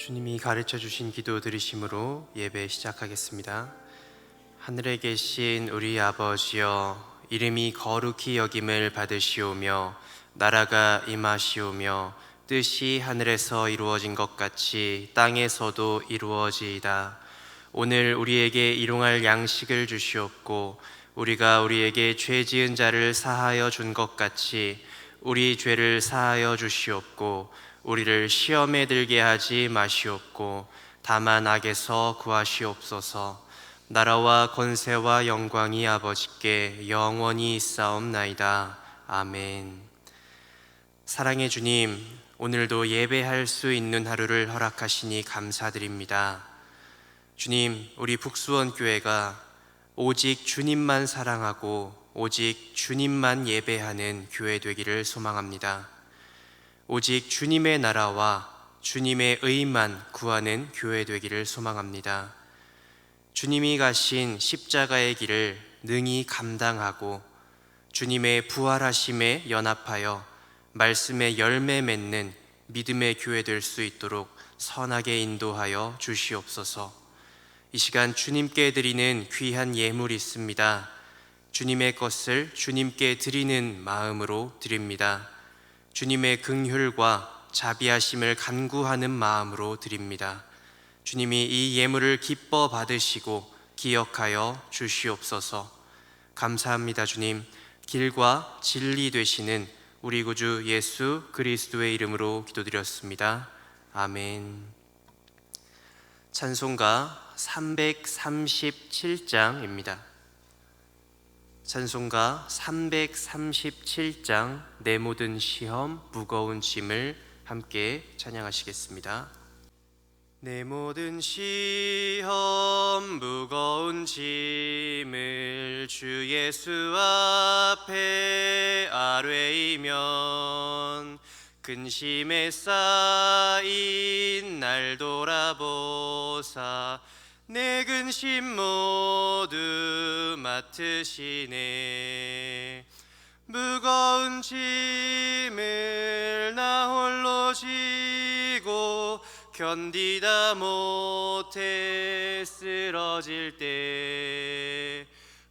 주님이 가르쳐 주신 기도 들으심으로 예배 시작하겠습니다. 하늘에 계신 우리 아버지여, 이름이 거룩히 여김을 받으시오며 나라가 임하시오며 뜻이 하늘에서 이루어진 것 같이 땅에서도 이루어지이다. 오늘 우리에게 일용할 양식을 주시옵고 우리가 우리에게 죄 지은 자를 사하여 준 것 같이 우리 죄를 사하여 주시옵고 우리를 시험에 들게 하지 마시옵고 다만 악에서 구하시옵소서. 나라와 권세와 영광이 아버지께 영원히 있사옵나이다. 아멘. 사랑의 주님, 오늘도 예배할 수 있는 하루를 허락하시니 감사드립니다. 주님, 우리 북수원교회가 오직 주님만 사랑하고 오직 주님만 예배하는 교회 되기를 소망합니다. 오직 주님의 나라와 주님의 의만 구하는 교회 되기를 소망합니다. 주님이 가신 십자가의 길을 능히 감당하고 주님의 부활하심에 연합하여 말씀의 열매 맺는 믿음의 교회 될 수 있도록 선하게 인도하여 주시옵소서. 이 시간 주님께 드리는 귀한 예물이 있습니다. 주님의 것을 주님께 드리는 마음으로 드립니다. 주님의 긍휼과 자비하심을 간구하는 마음으로 드립니다. 주님이 이 예물을 기뻐 받으시고 기억하여 주시옵소서. 감사합니다. 주님, 길과 진리 되시는 우리 구주 예수 그리스도의 이름으로 기도드렸습니다. 아멘. 찬송가 337장입니다. 찬송가 337장 내 모든 시험 무거운 짐을 함께 찬양하시겠습니다. 내 모든 시험 무거운 짐을 주 예수 앞에 아뢰이면 근심에 쌓인 날 돌아보사 내 근심 모두 맡으시네. 무거운 짐을 나 홀로 지고 견디다 못해 쓰러질 때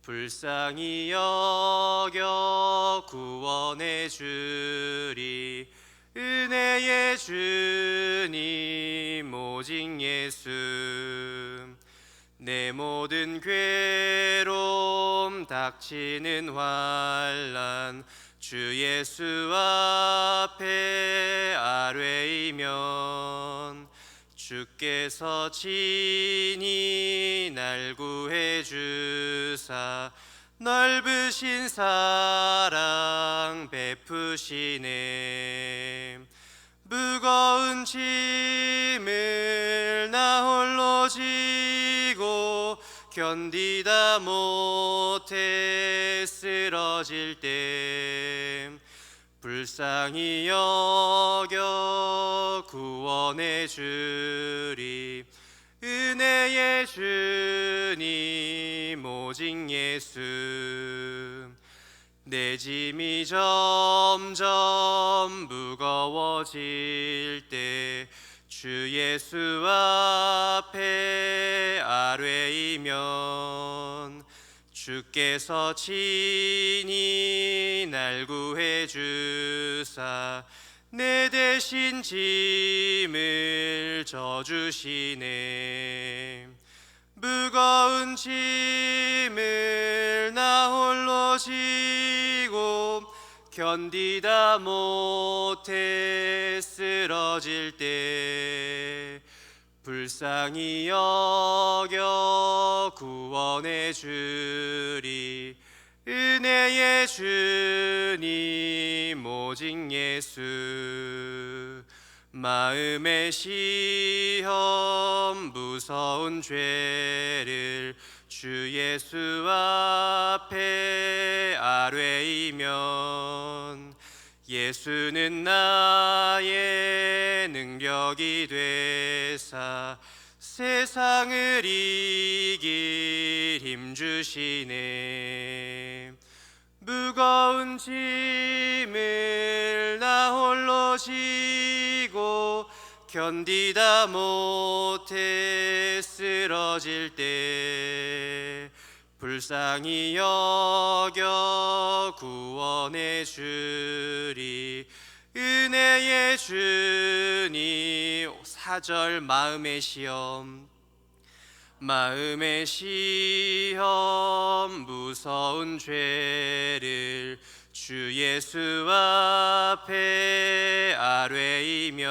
불쌍히 여겨 구원해 주리. 은혜의 주님 오직 예수. 내 모든 괴로움 닥치는 환난 주 예수 앞에 아뢰이면 주께서 친히 날 구해 주사 넓으신 사랑 베푸시네. 무거운 짐을 나 홀로 지고 견디다 못해 쓰러질 때 불쌍히 여겨 구원해 주리. 은혜의 주님 오직 예수. 내 짐이 점점 무거워질 때 주 예수 앞에 아뢰이면 주께서 친히 날 구해 주사 내 대신 짐을 져주시네. 무거운 짐을 나 홀로 지고 견디다 못해 쓰러질 때 불쌍히 여겨 구원해 주리. 은혜의 주님 오직 예수. 마음의 시험 무서운 죄를 주 예수 앞에 아뢰이면 예수는 나의 능력이 되사 세상을 이길 힘 주시네. 무거운 짐을 나 홀로 지고 견디다 못해 쓰러질 때 불쌍히 여겨 구원해 주리. 은혜의 주님. 4절 마음의 시험 무서운 죄를 주 예수 앞에 아뢰이면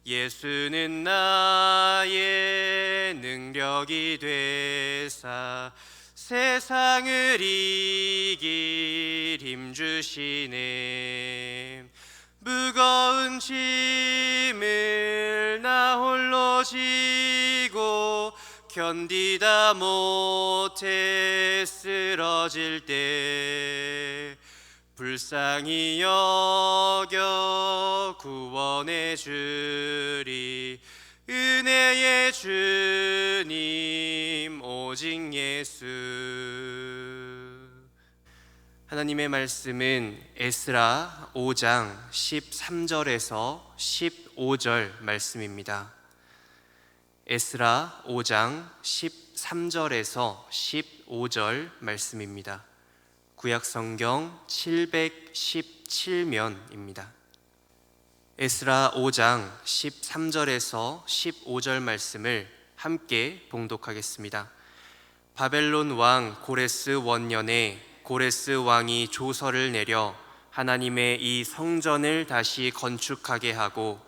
예수는 나의 능력이 되사 세상을 이길 힘 주시네. 무거운 짐을 나 홀로 지고 견디다 못해 쓰러질 때 불쌍히 여겨 구원해 주리. 은혜의 주님 오직 예수. 하나님의 말씀은 에스라 5장 13절에서 15절 말씀입니다. 에스라 5장 13절에서 15절 말씀입니다. 구약성경 717면입니다. 에스라 5장 13절에서 15절 말씀을 함께 봉독하겠습니다. 바벨론 왕 고레스 원년에 고레스 왕이 조서를 내려 하나님의 이 성전을 다시 건축하게 하고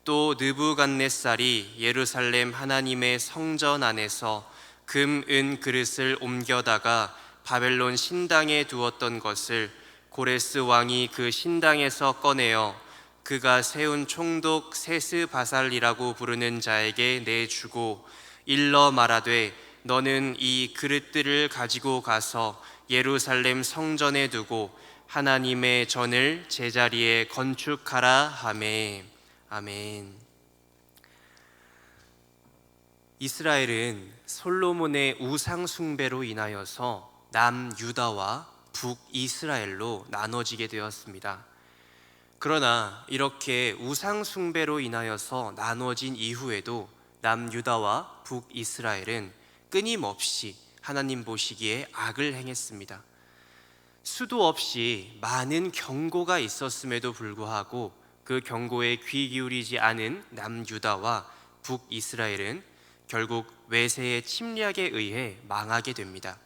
또 느부갓네살이 예루살렘 하나님의 성전 안에서 금, 은 그릇을 옮겨다가 바벨론 신당에 두었던 것을 고레스 왕이 그 신당에서 꺼내어 그가 세운 총독 세스바살이라고 부르는 자에게 내주고 일러 말하되 너는 이 그릇들을 가지고 가서 예루살렘 성전에 두고 하나님의 전을 제자리에 건축하라 하매. 아멘. 이스라엘은 솔로몬의 우상 숭배로 인하여서 남유다와 북이스라엘로 나눠지게 되었습니다. 그러나 이렇게 우상 숭배로 인하여서 나눠진 이후에도 남유다와 북이스라엘은 끊임없이 하나님 보시기에 악을 행했습니다. 수도 없이 많은 경고가 있었음에도 불구하고 그 경고에 귀 기울이지 않은 남유다와 북이스라엘은 결국 외세의 침략에 의해 망하게 됩니다.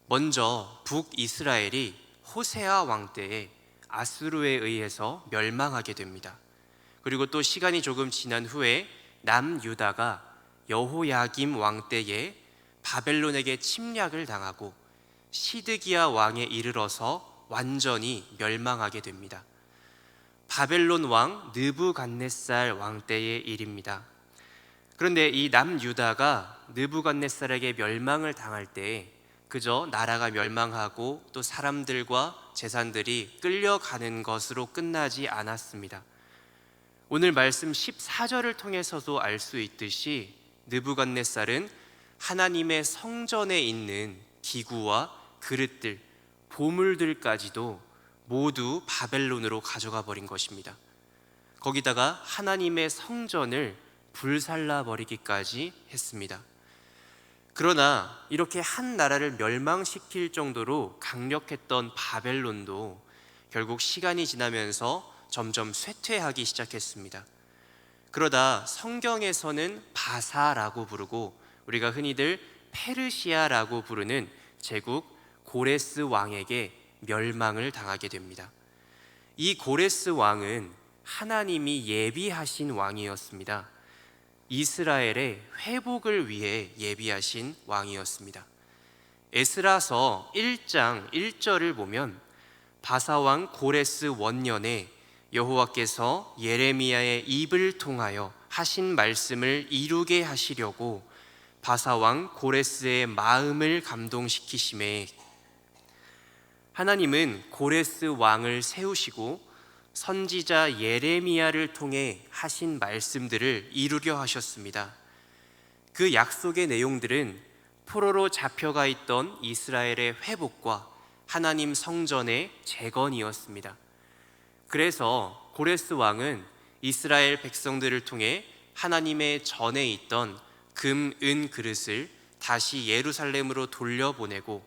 먼저 북이스라엘이 호세아 왕 때에 아수르에 의해서 멸망하게 됩니다. 그리고 또 시간이 조금 지난 후에 남유다가 여호야김 왕 때에 바벨론에게 침략을 당하고 시드기야 왕에 이르러서 완전히 멸망하게 됩니다. 바벨론 왕 느부갓네살 왕 때의 일입니다. 그런데 이 남유다가 느부갓네살에게 멸망을 당할 때 그저 나라가 멸망하고 또 사람들과 재산들이 끌려가는 것으로 끝나지 않았습니다. 오늘 말씀 14절을 통해서도 알 수 있듯이 느부갓네살은 하나님의 성전에 있는 기구와 그릇들, 보물들까지도 모두 바벨론으로 가져가 버린 것입니다. 거기다가 하나님의 성전을 불살라 버리기까지 했습니다. 그러나 이렇게 한 나라를 멸망시킬 정도로 강력했던 바벨론도 결국 시간이 지나면서 점점 쇠퇴하기 시작했습니다. 그러다 성경에서는 바사라고 부르고 우리가 흔히들 페르시아라고 부르는 제국 고레스 왕에게 멸망을 당하게 됩니다. 이 고레스 왕은 하나님이 예비하신 왕이었습니다. 이스라엘의 회복을 위해 예비하신 왕이었습니다. 에스라서 1장 1절을 보면 바사왕 고레스 원년에 여호와께서 예레미야의 입을 통하여 하신 말씀을 이루게 하시려고 바사왕 고레스의 마음을 감동시키심에 하나님은 고레스 왕을 세우시고 선지자 예레미야를 통해 하신 말씀들을 이루려 하셨습니다. 그 약속의 내용들은 포로로 잡혀가 있던 이스라엘의 회복과 하나님 성전의 재건이었습니다. 그래서 고레스 왕은 이스라엘 백성들을 통해 하나님의 전에 있던 금, 은 그릇을 다시 예루살렘으로 돌려보내고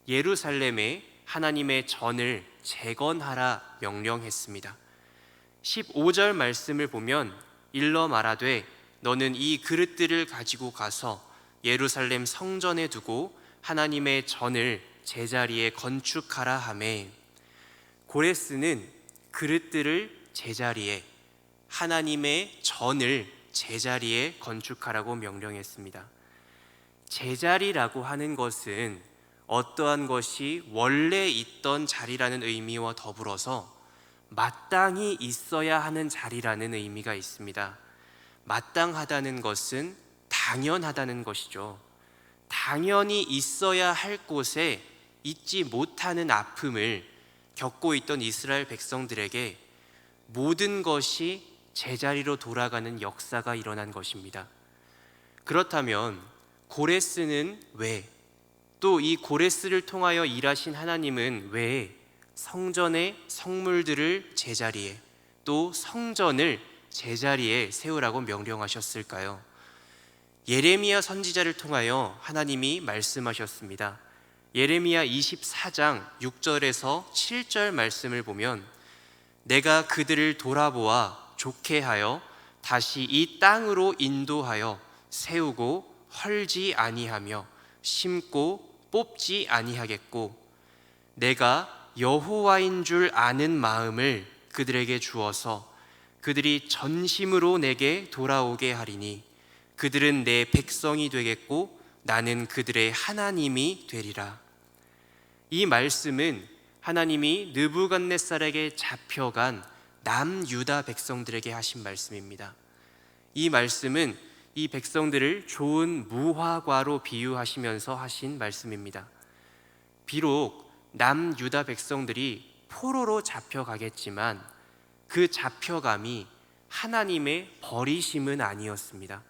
예루살렘에 하나님의 전을 재건하라 명령했습니다. 15절 말씀을 보면 일러 말하되 너는 이 그릇들을 가지고 가서 예루살렘 성전에 두고 하나님의 전을 제자리에 건축하라 하매, 고레스는 그릇들을 제자리에, 하나님의 전을 제자리에 건축하라고 명령했습니다. 제자리라고 하는 것은 어떠한 것이 원래 있던 자리라는 의미와 더불어서 마땅히 있어야 하는 자리라는 의미가 있습니다. 마땅하다는 것은 당연하다는 것이죠. 당연히 있어야 할 곳에 있지 못하는 아픔을 겪고 있던 이스라엘 백성들에게 모든 것이 제자리로 돌아가는 역사가 일어난 것입니다. 그렇다면 고레스는 왜, 또 이 고레스를 통하여 일하신 하나님은 왜 성전의 성물들을 제자리에, 또 성전을 제자리에 세우라고 명령하셨을까요? 예레미야 선지자를 통하여 하나님이 말씀하셨습니다. 예레미야 24장 6절에서 7절 말씀을 보면 내가 그들을 돌아보아 좋게 하여 다시 이 땅으로 인도하여 세우고 헐지 아니하며 심고 뽑지 아니하겠고 내가 여호와인 줄 아는 마음을 그들에게 주어서 그들이 전심으로 내게 돌아오게 하리니 그들은 내 백성이 되겠고 나는 그들의 하나님이 되리라. 이 말씀은 하나님이 느부갓네살에게 잡혀간 남유다 백성들에게 하신 말씀입니다. 이 말씀은 이 백성들을 좋은 무화과로 비유하시면서 하신 말씀입니다. 비록 남유다 백성들이 포로로 잡혀가겠지만 그 잡혀감이 하나님의 버리심은 아니었습니다.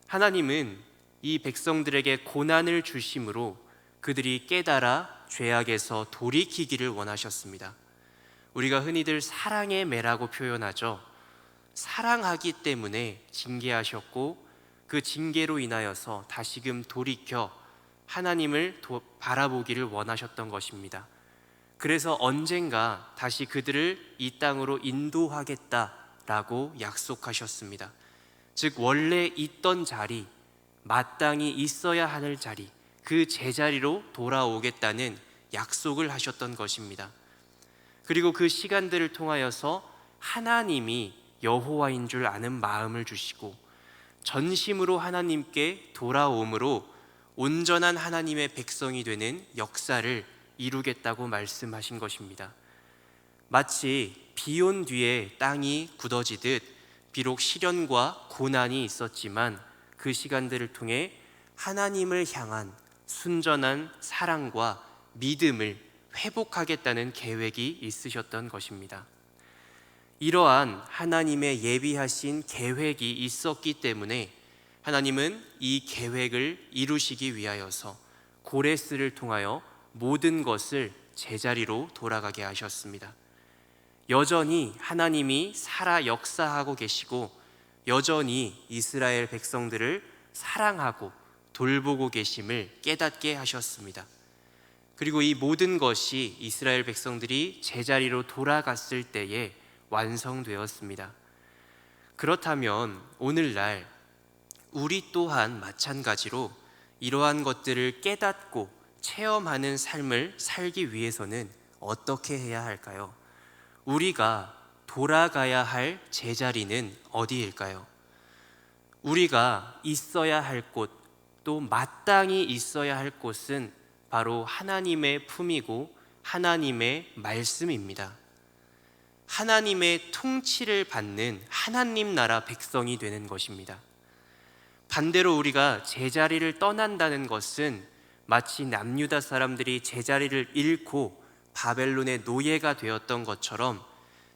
하나님은 이 백성들에게 고난을 주심으로 그들이 깨달아 죄악에서 돌이키기를 원하셨습니다. 우리가 흔히들 사랑의 매라고 표현하죠. 사랑하기 때문에 징계하셨고 그 징계로 인하여서 다시금 돌이켜 하나님을 바라보기를 원하셨던 것입니다. 그래서 언젠가 다시 그들을 이 땅으로 인도하겠다라고 약속하셨습니다. 즉 원래 있던 자리, 마땅히 있어야 하는 자리, 그 제자리로 돌아오겠다는 약속을 하셨던 것입니다. 그리고 그 시간들을 통하여서 하나님이 여호와인 줄 아는 마음을 주시고 전심으로 하나님께 돌아옴으로 온전한 하나님의 백성이 되는 역사를 이루겠다고 말씀하신 것입니다. 마치 비 온 뒤에 땅이 굳어지듯 비록 시련과 고난이 있었지만 그 시간들을 통해 하나님을 향한 순전한 사랑과 믿음을 회복하겠다는 계획이 있으셨던 것입니다. 이러한 하나님의 예비하신 계획이 있었기 때문에 하나님은 이 계획을 이루시기 위하여서 고레스를 통하여 모든 것을 제자리로 돌아가게 하셨습니다. 여전히 하나님이 살아 역사하고 계시고 여전히 이스라엘 백성들을 사랑하고 돌보고 계심을 깨닫게 하셨습니다. 그리고 이 모든 것이 이스라엘 백성들이 제자리로 돌아갔을 때에 완성되었습니다. 그렇다면 오늘날 우리 또한 마찬가지로 이러한 것들을 깨닫고 체험하는 삶을 살기 위해서는 어떻게 해야 할까요? 우리가 돌아가야 할 제자리는 어디일까요? 우리가 있어야 할 곳, 또 마땅히 있어야 할 곳은 바로 하나님의 품이고 하나님의 말씀입니다. 하나님의 통치를 받는 하나님 나라 백성이 되는 것입니다. 반대로 우리가 제자리를 떠난다는 것은 마치 남유다 사람들이 제자리를 잃고 바벨론의 노예가 되었던 것처럼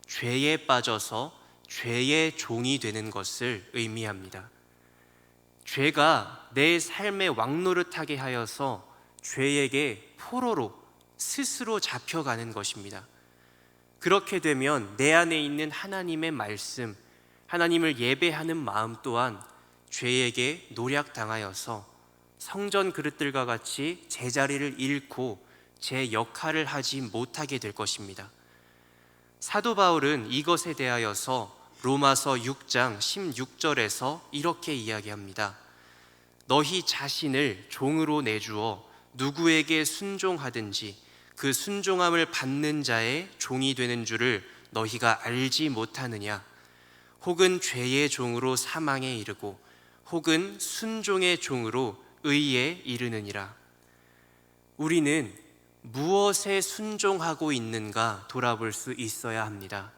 죄에 빠져서 죄의 종이 되는 것을 의미합니다. 죄가 내 삶의 왕노릇하게 하여서 죄에게 포로로 스스로 잡혀가는 것입니다. 그렇게 되면 내 안에 있는 하나님의 말씀, 하나님을 예배하는 마음 또한 죄에게 노략당하여서 성전 그릇들과 같이 제자리를 잃고 제 역할을 하지 못하게 될 것입니다. 사도 바울은 이것에 대하여서 로마서 6장 16절에서 이렇게 이야기합니다. 너희 자신을 종으로 내주어 누구에게 순종하든지 그 순종함을 받는 자의 종이 되는 줄을 너희가 알지 못하느냐? 혹은 죄의 종으로 사망에 이르고 혹은 순종의 종으로 의에 이르느니라. 우리는 무엇에 순종하고 있는가 돌아볼 수 있어야 합니다.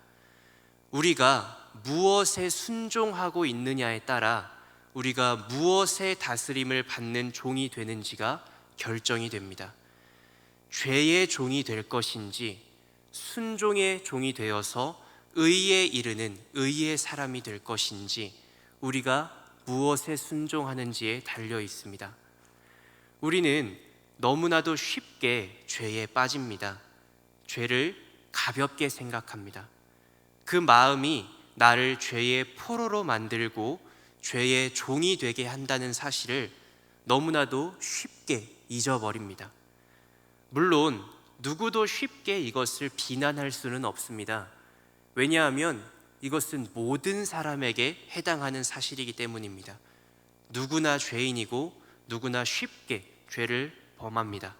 우리가 무엇에 순종하고 있느냐에 따라 우리가 무엇의 다스림을 받는 종이 되는지가 결정이 됩니다. 죄의 종이 될 것인지 순종의 종이 되어서 의에 이르는 의의 사람이 될 것인지 우리가 무엇에 순종하는지에 달려 있습니다. 우리는 너무나도 쉽게 죄에 빠집니다. 죄를 가볍게 생각합니다. 그 마음이 나를 죄의 포로로 만들고 죄의 종이 되게 한다는 사실을 너무나도 쉽게 잊어버립니다. 물론 누구도 쉽게 이것을 비난할 수는 없습니다. 왜냐하면 이것은 모든 사람에게 해당하는 사실이기 때문입니다. 누구나 죄인이고 누구나 쉽게 죄를 범합니다.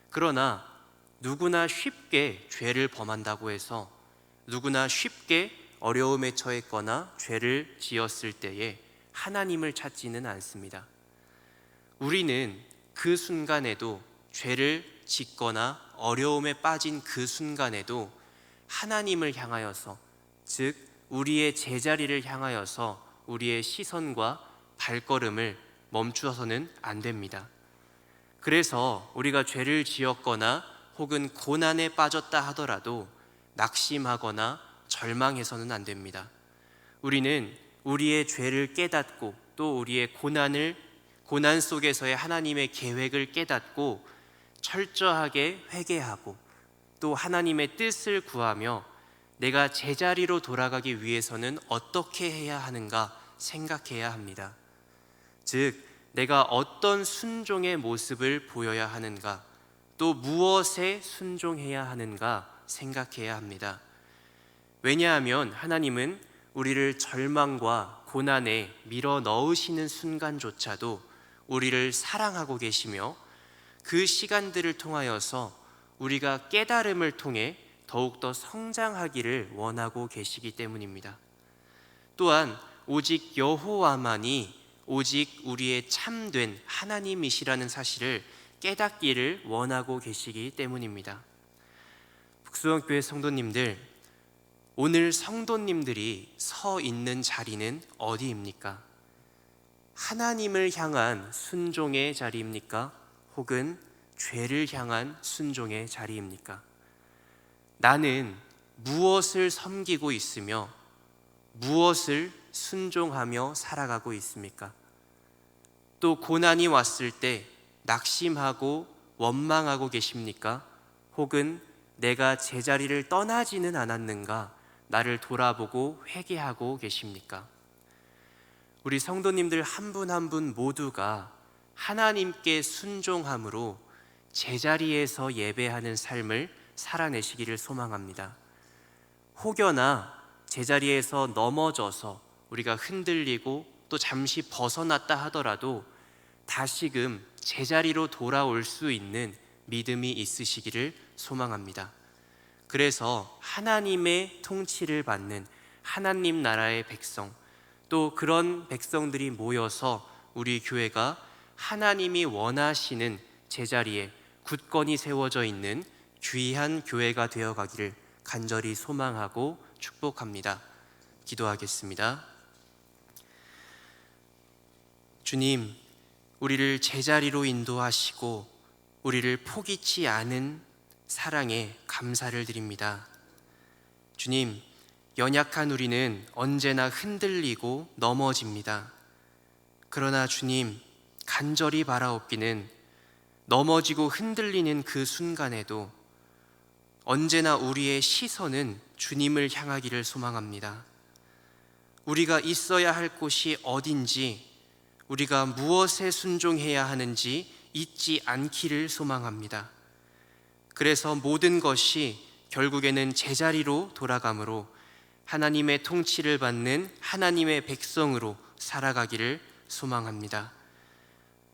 그러나 누구나 쉽게 죄를 범한다고 해서 누구나 쉽게 어려움에 처했거나 죄를 지었을 때에 하나님을 찾지는 않습니다. 우리는 그 순간에도 죄를 짓거나 어려움에 빠진 그 순간에도 하나님을 향하여서, 즉 우리의 제자리를 향하여서 우리의 시선과 발걸음을 멈추어서는 안 됩니다. 그래서 우리가 죄를 지었거나 혹은 고난에 빠졌다 하더라도 낙심하거나 절망해서는 안 됩니다. 우리는 우리의 죄를 깨닫고 또 우리의 고난 속에서의 하나님의 계획을 깨닫고 철저하게 회개하고 또 하나님의 뜻을 구하며 내가 제자리로 돌아가기 위해서는 어떻게 해야 하는가 생각해야 합니다. 즉 내가 어떤 순종의 모습을 보여야 하는가, 또 무엇에 순종해야 하는가 생각해야 합니다. 왜냐하면 하나님은 우리를 절망과 고난에 밀어 넣으시는 순간조차도 우리를 사랑하고 계시며 그 시간들을 통하여서 우리가 깨달음을 통해 더욱더 성장하기를 원하고 계시기 때문입니다. 또한 오직 여호와만이 오직 우리의 참된 하나님이시라는 사실을 깨닫기를 원하고 계시기 때문입니다. 북수원교회 성도님들, 오늘 성도님들이 서 있는 자리는 어디입니까? 하나님을 향한 순종의 자리입니까? 혹은 죄를 향한 순종의 자리입니까? 나는 무엇을 섬기고 있으며 무엇을 순종하며 살아가고 있습니까? 또 고난이 왔을 때 낙심하고 원망하고 계십니까? 혹은 내가 제자리를 떠나지는 않았는가 나를 돌아보고 회개하고 계십니까? 우리 성도님들 한 분 한 분 모두가 하나님께 순종함으로 제자리에서 예배하는 삶을 살아내시기를 소망합니다. 혹여나 제자리에서 넘어져서 우리가 흔들리고 또 잠시 벗어났다 하더라도 다시금 제자리로 돌아올 수 있는 믿음이 있으시기를 소망합니다. 그래서 하나님의 통치를 받는 하나님 나라의 백성, 또 그런 백성들이 모여서 우리 교회가 하나님이 원하시는 제자리에 굳건히 세워져 있는 귀한 교회가 되어가기를 간절히 소망하고 축복합니다. 기도하겠습니다. 주님, 우리를 제자리로 인도하시고 우리를 포기치 않은 사랑에 감사를 드립니다. 주님, 연약한 우리는 언제나 흔들리고 넘어집니다. 그러나 주님, 간절히 바라옵기는 넘어지고 흔들리는 그 순간에도 언제나 우리의 시선은 주님을 향하기를 소망합니다. 우리가 있어야 할 곳이 어딘지, 우리가 무엇에 순종해야 하는지 잊지 않기를 소망합니다. 그래서 모든 것이 결국에는 제자리로 돌아가므로 하나님의 통치를 받는 하나님의 백성으로 살아가기를 소망합니다.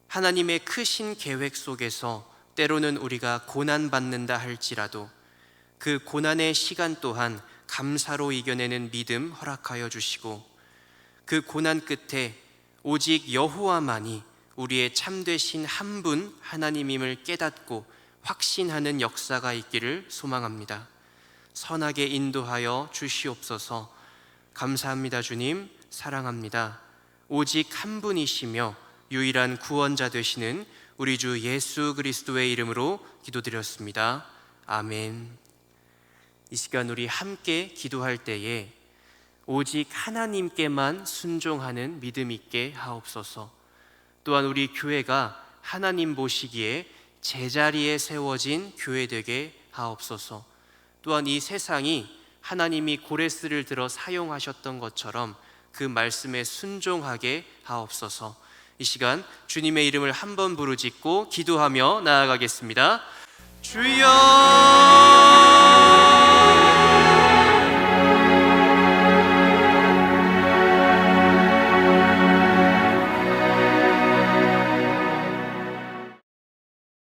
하나님의 크신 계획 속에서 때로는 우리가 고난받는다 할지라도 그 고난의 시간 또한 감사로 이겨내는 믿음 허락하여 주시고, 그 고난 끝에 오직 여호와만이 우리의 참되신 한 분 하나님임을 깨닫고 확신하는 역사가 있기를 소망합니다. 선하게 인도하여 주시옵소서. 감사합니다. 주님, 사랑합니다. 오직 한 분이시며 유일한 구원자 되시는 우리 주 예수 그리스도의 이름으로 기도드렸습니다. 아멘. 이 시간 우리 함께 기도할 때에 오직 하나님께만 순종하는 믿음 있게 하옵소서. 또한 우리 교회가 하나님 보시기에 제자리에 세워진 교회 되게 하옵소서. 또한 이 세상이 하나님이 고레스를 들어 사용하셨던 것처럼 그 말씀에 순종하게 하옵소서. 이 시간 주님의 이름을 한번 부르짖고 기도하며 나아가겠습니다. 주여!